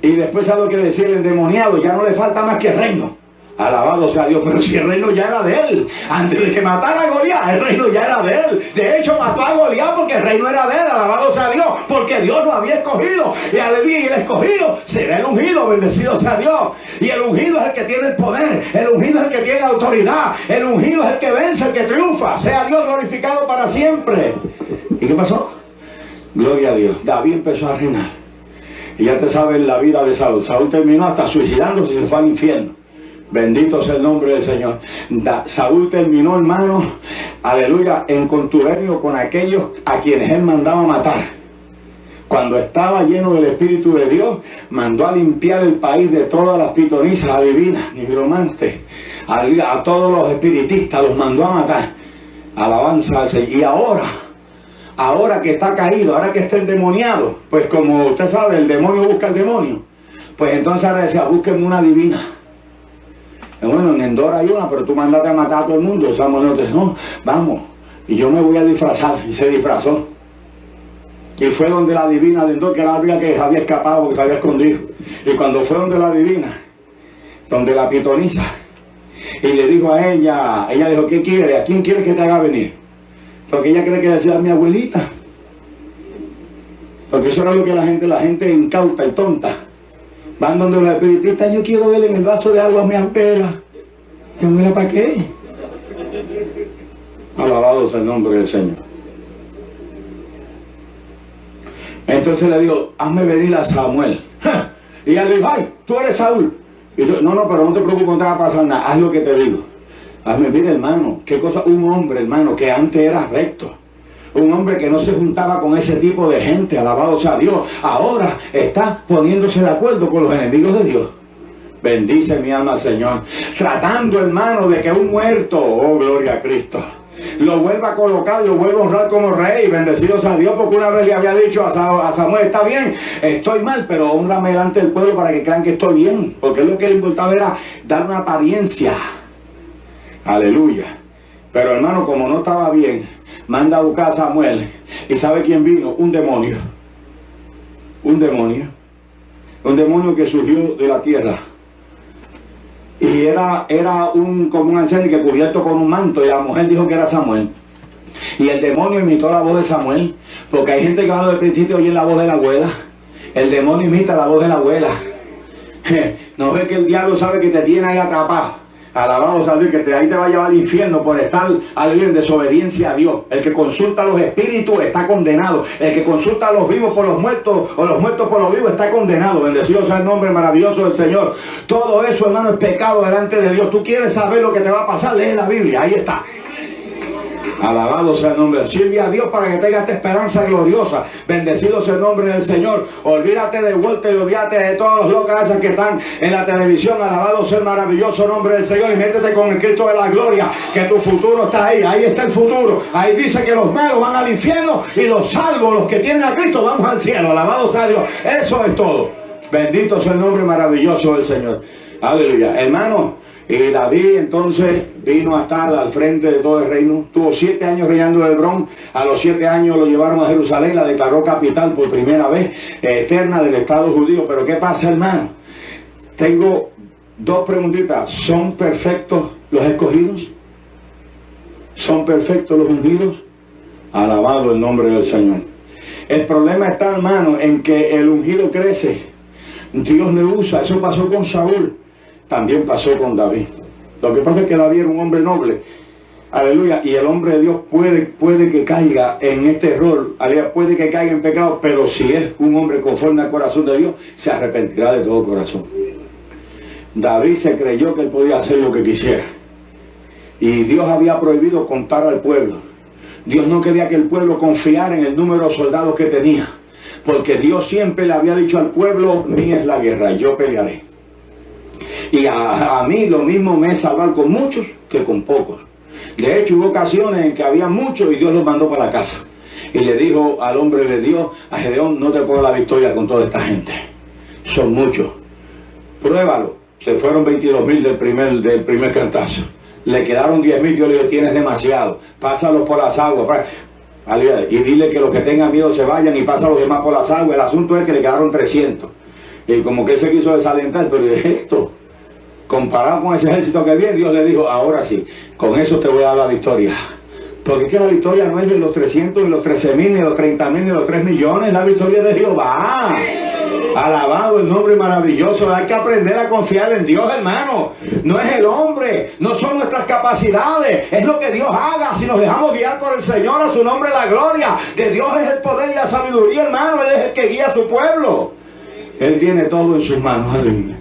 Y después, ¿sabe lo que decía el endemoniado? Ya no le falta más que reino. Alabado sea Dios. Pero si el reino ya era de él, antes de que matara a Goliat, el reino ya era de él. De hecho, mató a Goliat porque el reino era de él. Alabado sea Dios, porque Dios lo había escogido. Y aleluya, y el escogido será el ungido. Bendecido sea Dios. Y el ungido es el que tiene el poder, el ungido es el que tiene la autoridad, el ungido es el que vence, el que triunfa. Sea Dios glorificado para siempre. ¿Y qué pasó? Gloria a Dios. David empezó a reinar. Y ya te sabes la vida de Saúl. Saúl terminó hasta suicidándose y se fue al infierno. Bendito sea el nombre del Señor. Saúl terminó, hermano, aleluya, en contubernio con aquellos a quienes él mandaba matar. Cuando estaba lleno del Espíritu de Dios, mandó a limpiar el país de todas las pitonisas, adivinas, nigromantes, a todos los espiritistas, los mandó a matar. Alabanza al Señor. Y ahora que está caído, ahora que está endemoniado, pues como usted sabe, el demonio busca al demonio. Pues entonces ahora decía, búsquenme una divina. Bueno, en Endor hay una, pero tú mandaste a matar a todo el mundo. Esa mujer dijo, no, vamos, y yo me voy a disfrazar. Y se disfrazó. Y fue donde la divina, de que la había que había escapado porque se había escondido. Y cuando fue donde la divina, donde la pitonisa, y le dijo a ella le dijo, ¿qué quiere? ¿A quién quiere que te haga venir? Porque ella cree que decía a mi abuelita. Porque eso era lo que la gente incauta y tonta. Van donde los espiritistas, yo quiero ver en el vaso de agua a mi abuela. ¿Tu abuela para qué? Alabado sea el nombre del Señor. Entonces le digo, hazme venir a Samuel. Y ella le dijo, ay, tú eres Saúl. Y yo, no, pero no te preocupes, no te va a pasar nada, haz lo que te digo. Hazme, mira, hermano, qué cosa, un hombre, hermano, que antes era recto. Un hombre que no se juntaba con ese tipo de gente, alabado sea Dios. Ahora está poniéndose de acuerdo con los enemigos de Dios. Bendice mi alma al Señor. Tratando, hermano, de que un muerto, oh, gloria a Cristo, lo vuelva a colocar, lo vuelva a honrar como rey. Bendecido sea Dios, porque una vez le había dicho a Samuel, está bien, estoy mal, pero honrame delante del pueblo para que crean que estoy bien. Porque lo que le importaba era dar una apariencia. Aleluya. Pero hermano, como no estaba bien, manda a buscar a Samuel. ¿Y sabe quién vino? Un demonio. Un demonio. Un demonio que surgió de la tierra. Y era como un anciano que cubierto con un manto, y la mujer dijo que era Samuel. Y el demonio imitó la voz de Samuel, porque hay gente que va a los principios y oye la voz de la abuela. El demonio imita la voz de la abuela. No ve que el diablo sabe que te tiene ahí atrapado. Alabado sea Dios, que ahí te va a llevar al infierno por estar en desobediencia a Dios. El que consulta a los espíritus está condenado. El que consulta a los vivos por los muertos o los muertos por los vivos está condenado. Bendecido sea el nombre maravilloso del Señor. Todo eso, hermano, es pecado delante de Dios. Tú quieres saber lo que te va a pasar, lee la Biblia, ahí está. Alabado sea el nombre. Sirve a Dios para que tengas esta esperanza gloriosa. Bendecido sea el nombre del Señor. Olvídate de Walter y olvídate de todos los locas que están en la televisión. Alabado sea el maravilloso nombre del Señor. Y métete con el Cristo de la gloria, que tu futuro está ahí. Ahí está el futuro. Ahí dice que los malos van al infierno y los salvos, los que tienen a Cristo, vamos al cielo. Alabado sea Dios. Eso es todo. Bendito sea el nombre maravilloso del Señor. Aleluya. Hermano, y David entonces vino a estar al frente de todo el reino. Tuvo 7 años reinando de Hebrón. A los 7 años lo llevaron a Jerusalén. La declaró capital por primera vez, eterna del Estado judío. Pero ¿qué pasa, hermano? Tengo 2 preguntitas. ¿Son perfectos los escogidos? ¿Son perfectos los ungidos? Alabado el nombre del Señor. El problema está, hermano, en que el ungido crece. Dios le usa. Eso pasó con Saúl. También pasó con David. Lo que pasa es que David era un hombre noble. Aleluya. Y el hombre de Dios puede que caiga en este error. Aleluya. Puede que caiga en pecado. Pero si es un hombre conforme al corazón de Dios, se arrepentirá de todo corazón. David se creyó que él podía hacer lo que quisiera. Y Dios había prohibido contar al pueblo. Dios no quería que el pueblo confiara en el número de soldados que tenía. Porque Dios siempre le había dicho al pueblo, mía es la guerra, yo pelearé. Y a mí lo mismo me es salvar con muchos que con pocos. De hecho, hubo ocasiones en que había muchos y Dios los mandó para la casa. Y le dijo al hombre de Dios, a Gedeón, no te puedo la victoria con toda esta gente. Son muchos. Pruébalo. Se fueron 22,000 del primer cantazo. Le quedaron 10,000. Yo le digo, tienes demasiado. Pásalos por las aguas. Y dile que los que tengan miedo se vayan y pasa a los demás por las aguas. El asunto es que le quedaron 300. Y como que él se quiso desalentar, pero esto, comparado con ese ejército que viene, Dios le dijo, ahora sí, con eso te voy a dar la victoria. Porque es que la victoria no es de los 300, ni los 13,000, ni los 30,000, ni los 3 millones, la victoria es de Jehová. Alabado el nombre maravilloso. Hay que aprender a confiar en Dios, hermano. No es el hombre, no son nuestras capacidades, es lo que Dios haga. Si nos dejamos guiar por el Señor, a su nombre la gloria. De Dios es el poder y la sabiduría, hermano. Él es el que guía a su pueblo. Él tiene todo en sus manos. Aleluya.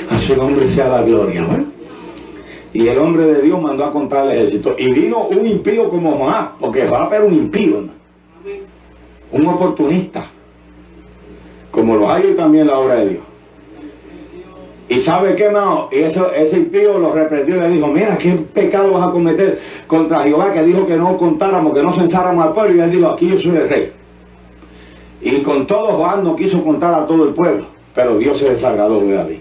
A su nombre sea la gloria. ¿Bueno? Y el hombre de Dios mandó a contar el ejército. Y vino un impío como Joab, porque Joab era un impío, ¿no? Un oportunista, como los hay también en la obra de Dios. Y ¿sabe qué, hermano? Y ese impío lo reprendió y le dijo, mira, ¿qué pecado vas a cometer contra Jehová, que dijo que no contáramos, que no censáramos al pueblo? Y él dijo, aquí yo soy el rey. Y con todo, Joab no quiso contar a todo el pueblo, pero Dios se desagradó de David.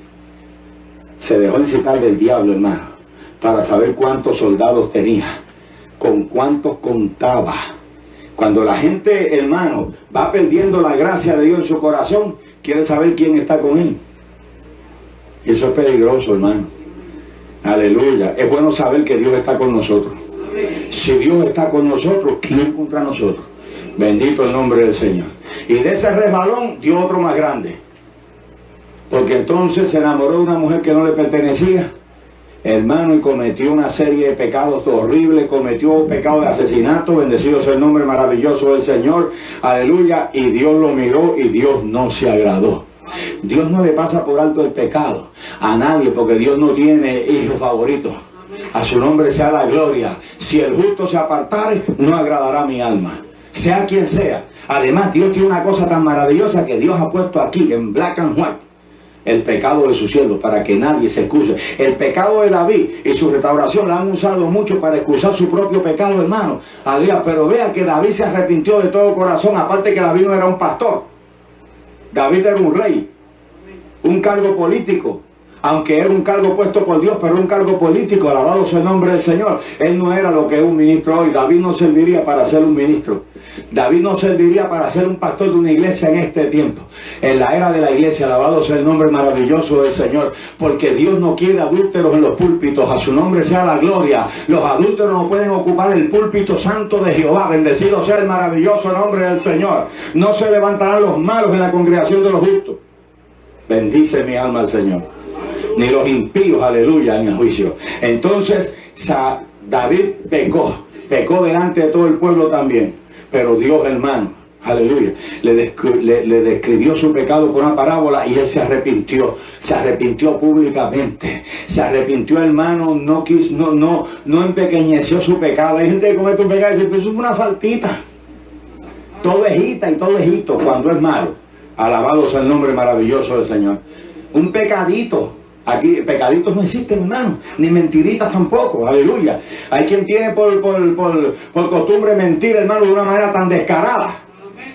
Se dejó incitar del diablo, hermano, para saber cuántos soldados tenía, con cuántos contaba. Cuando la gente, hermano, va perdiendo la gracia de Dios en su corazón, quiere saber quién está con él. Y eso es peligroso, hermano. Aleluya. Es bueno saber que Dios está con nosotros. Si Dios está con nosotros, ¿quién contra nosotros? Bendito el nombre del Señor. Y de ese resbalón dio otro más grande. Porque entonces se enamoró de una mujer que no le pertenecía, hermano, y cometió una serie de pecados horribles. Cometió pecado de asesinato. Bendecido sea el nombre maravilloso del Señor. Aleluya. Y Dios lo miró y Dios no se agradó. Dios no le pasa por alto el pecado a nadie, porque Dios no tiene hijos favoritos. A su nombre sea la gloria. Si el justo se apartare, no agradará a mi alma, sea quien sea. Además, Dios tiene una cosa tan maravillosa que Dios ha puesto aquí en black and white: el pecado de su siervo, para que nadie se excuse. El pecado de David y su restauración la han usado mucho para excusar su propio pecado, hermano. Aleluya. Pero vea que David se arrepintió de todo corazón. Aparte que David no era un pastor, David era un rey, un cargo político. Aunque era un cargo puesto por Dios, pero un cargo político. Alabado sea el nombre del Señor. Él no era lo que es un ministro hoy. David no serviría para ser un ministro. David no serviría para ser un pastor de una iglesia en este tiempo, en la era de la iglesia. Alabado sea el nombre maravilloso del Señor, porque Dios no quiere adúlteros en los púlpitos. A su nombre sea la gloria. Los adúlteros no pueden ocupar el púlpito santo de Jehová. Bendecido sea el maravilloso nombre del Señor. No se levantarán los malos en la congregación de los justos. Bendice mi alma al Señor. Ni los impíos, aleluya, en el juicio. Entonces David pecó delante de todo el pueblo también. Pero Dios, hermano, aleluya, le describió su pecado por una parábola, y él se arrepintió públicamente. Se arrepintió, hermano, no empequeñeció su pecado. Hay gente que comete un pecado y dice, pero eso fue una faltita. Todo ejita y todo ejito cuando es malo. Alabado sea el nombre maravilloso del Señor. Un pecadito. Aquí pecaditos no existen, hermano, ni mentiritas tampoco, aleluya. Hay quien tiene por costumbre mentir, hermano, de una manera tan descarada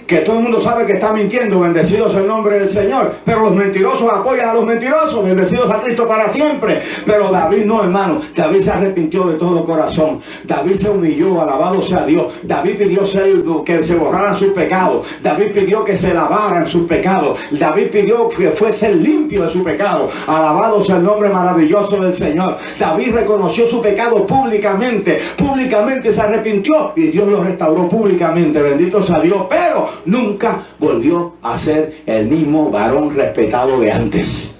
que todo el mundo sabe que está mintiendo. Bendecido sea el nombre del Señor. Pero los mentirosos apoyan a los mentirosos. Bendecido sea Cristo para siempre. Pero David no, hermano. David se arrepintió de todo corazón. David se humilló, alabado sea Dios. David pidió que se borraran sus pecados. David pidió que se lavaran sus pecados. David pidió que fuese limpio de su pecado. Alabado sea el nombre maravilloso del Señor. David reconoció su pecado públicamente. Públicamente se arrepintió y Dios lo restauró públicamente. Bendito sea Dios. Pero nunca volvió a ser el mismo varón respetado de antes.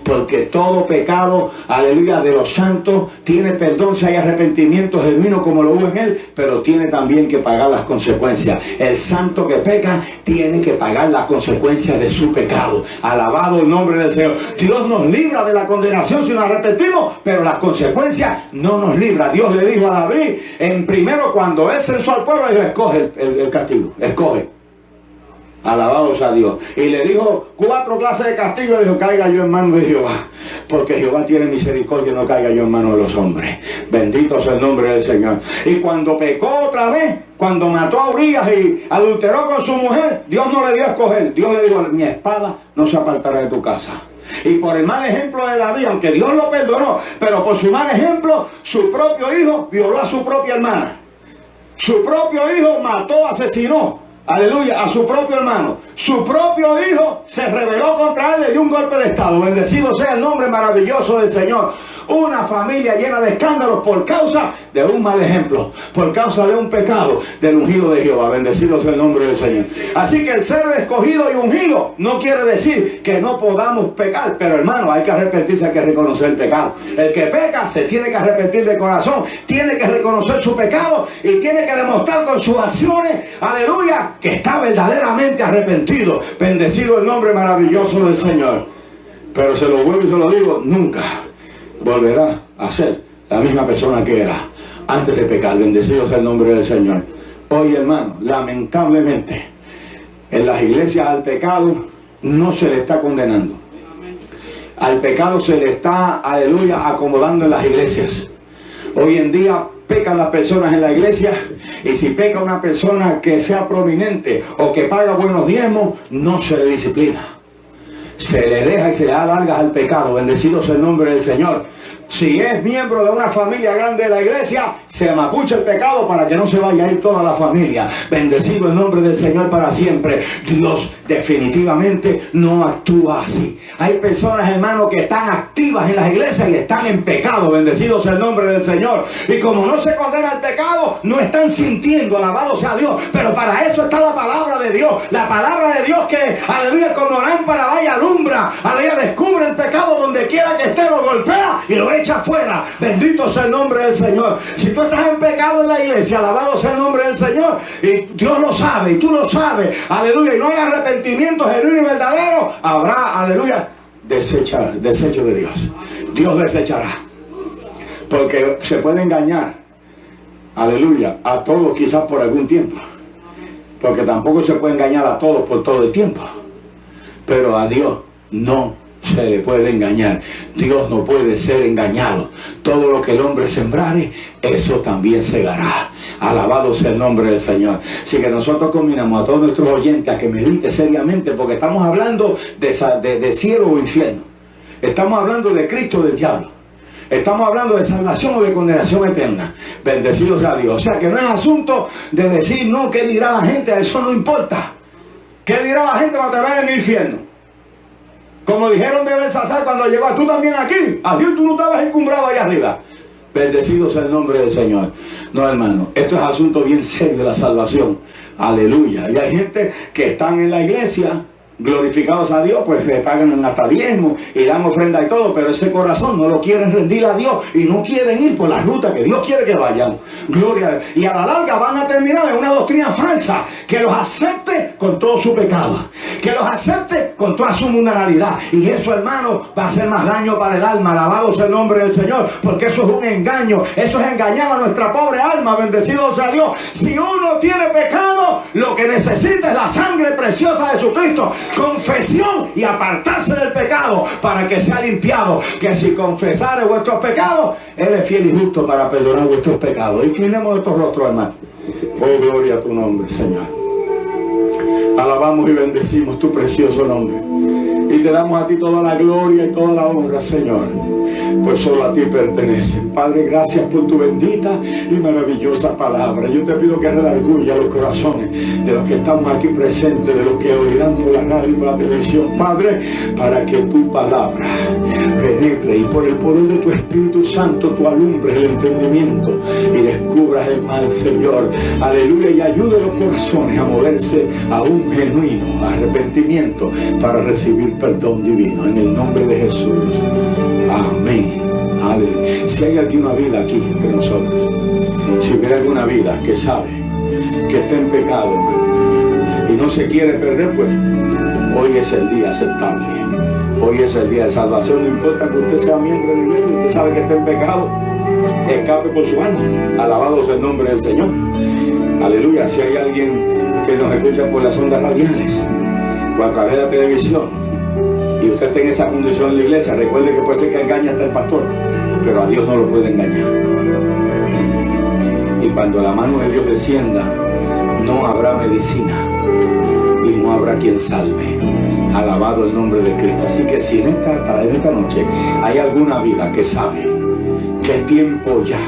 Porque todo pecado, aleluya, de los santos tiene perdón si hay arrepentimiento genuino como lo hubo en él, pero tiene también que pagar las consecuencias. El santo que peca tiene que pagar las consecuencias de su pecado. Alabado el nombre del Señor. Dios nos libra de la condenación si nos arrepentimos, pero las consecuencias no nos libra. Dios le dijo a David, en primero cuando él censó al pueblo, dijo, escoge el castigo, escoge. Alabado sea Dios. Y le dijo 4 clases de castigo. Le dijo, caiga yo en manos de Jehová, porque Jehová tiene misericordia, no caiga yo en manos de los hombres. Bendito sea el nombre del Señor. Y cuando pecó otra vez, cuando mató a Urías y adulteró con su mujer, Dios no le dio a escoger. Dios le dijo, mi espada no se apartará de tu casa. Y por el mal ejemplo de David, aunque Dios lo perdonó, pero por su mal ejemplo, su propio hijo violó a su propia hermana. Su propio hijo mató, asesinó, aleluya, a su propio hermano. Su propio hijo se rebeló contra él, le dio un golpe de estado. Bendecido sea el nombre maravilloso del Señor. Una familia llena de escándalos por causa de un mal ejemplo, por causa de un pecado del ungido de Jehová. Bendecido sea el nombre del Señor. Así que el ser escogido y ungido no quiere decir que no podamos pecar, pero hermano, hay que arrepentirse, hay que reconocer el pecado. El que peca se tiene que arrepentir de corazón, tiene que reconocer su pecado y tiene que demostrar con sus acciones, aleluya, que está verdaderamente arrepentido. Bendecido el nombre maravilloso del Señor. Pero se lo vuelvo y se lo digo, nunca volverá a ser la misma persona que era antes de pecar. Bendecido sea el nombre del Señor. Hoy, hermano, lamentablemente en las iglesias al pecado no se le está condenando. Al pecado se le está, aleluya, acomodando en las iglesias. Hoy en día pecan las personas en la iglesia, y si peca una persona que sea prominente o que paga buenos diezmos, no se le disciplina. Se le deja y se le da largas al pecado. Bendecido sea el nombre del Señor. Si es miembro de una familia grande de la iglesia, se mapucha el pecado para que no se vaya a ir toda la familia. Bendecido el nombre del Señor para siempre. Dios definitivamente no actúa así. Hay personas, hermanos, que están activas en las iglesias y están en pecado. Bendecido sea el nombre del Señor. Y como no se condena el pecado, no están sintiendo, alabado sea Dios. Pero para eso está la palabra de Dios. La palabra de Dios que, aleluya, como lámpara vaya alumbra. Aleluya, descubre el pecado donde quiera que esté, lo golpea y lo echa afuera. Bendito sea el nombre del Señor. Si tú estás en pecado en la iglesia, alabado sea el nombre del Señor, y Dios lo sabe y tú lo sabes, aleluya, y no hay arrepentimiento genuino y verdadero, habrá, aleluya, desecho de Dios. Dios desechará, porque se puede engañar, aleluya, a todos quizás por algún tiempo, porque tampoco se puede engañar a todos por todo el tiempo, pero a Dios no se le puede engañar. Dios no puede ser engañado. Todo lo que el hombre sembrare, eso también segará. Alabado sea el nombre del Señor. Así que nosotros combinamos a todos nuestros oyentes a que medite seriamente, porque estamos hablando de cielo o infierno. Estamos hablando de Cristo o del diablo. Estamos hablando de salvación o de condenación eterna. Bendecido sea Dios. O sea que no es asunto de decir, no, ¿qué dirá la gente? Eso no importa. ¿Qué dirá la gente cuando te vean en el infierno? Como dijeron de Belsasar cuando llegó, tú también aquí. Adiós, tú no estabas encumbrado allá arriba. Bendecido sea el nombre del Señor. No, hermano, esto es asunto bien serio de la salvación. Aleluya. Y hay gente que están en la iglesia, glorificados a Dios, pues le pagan hasta diezmo y dan ofrenda y todo, pero ese corazón no lo quieren rendir a Dios y no quieren ir por la ruta que Dios quiere que vayan. Gloria a Dios. Y a la larga van a terminar en una doctrina falsa que los acepte con todo su pecado, que los acepte con toda su mundanalidad, y eso, hermano, va a hacer más daño para el alma. Alabado sea el nombre del Señor, porque eso es un engaño. Eso es engañar a nuestra pobre alma. Bendecido sea Dios. Si uno tiene pecado, lo que necesita es la sangre preciosa de Jesucristo, confesión y apartarse del pecado para que sea limpiado. Que si confesare vuestros pecados, Él es fiel y justo para perdonar vuestros pecados. Inclinemos nuestros rostros, hermano. Oh, gloria a tu nombre, Señor. Alabamos y bendecimos tu precioso nombre. Y te damos a ti toda la gloria y toda la honra, Señor, pues solo a ti pertenece. Padre, gracias por tu bendita y maravillosa palabra. Yo te pido que redarguya los corazones de los que estamos aquí presentes, de los que oirán por la radio y por la televisión, Padre, para que tu palabra penetre y por el poder de tu Espíritu Santo tú alumbres el entendimiento y descubras el mal, Señor. Aleluya, y ayude a los corazones a moverse a un genuino arrepentimiento para recibir perdón divino en el nombre de Jesús. Amén. Aleluya. Si hay alguna vida aquí entre nosotros, si hubiera alguna vida que sabe que está en pecado, hermano, y no se quiere perder, pues hoy es el día aceptable. Hoy es el día de salvación. No importa que usted sea miembro de la iglesia, usted sabe que está en pecado, escape por su alma. Alabado sea el nombre del Señor. Aleluya. Si hay alguien que nos escucha por las ondas radiales o a través de la televisión, y usted está en esa condición en la iglesia, recuerde que puede ser que engañe hasta el pastor, pero a Dios no lo puede engañar. Y cuando la mano de Dios descienda, no habrá medicina y no habrá quien salve. Alabado el nombre de Cristo. Así que si en esta noche hay alguna vida que sabe que es tiempo ya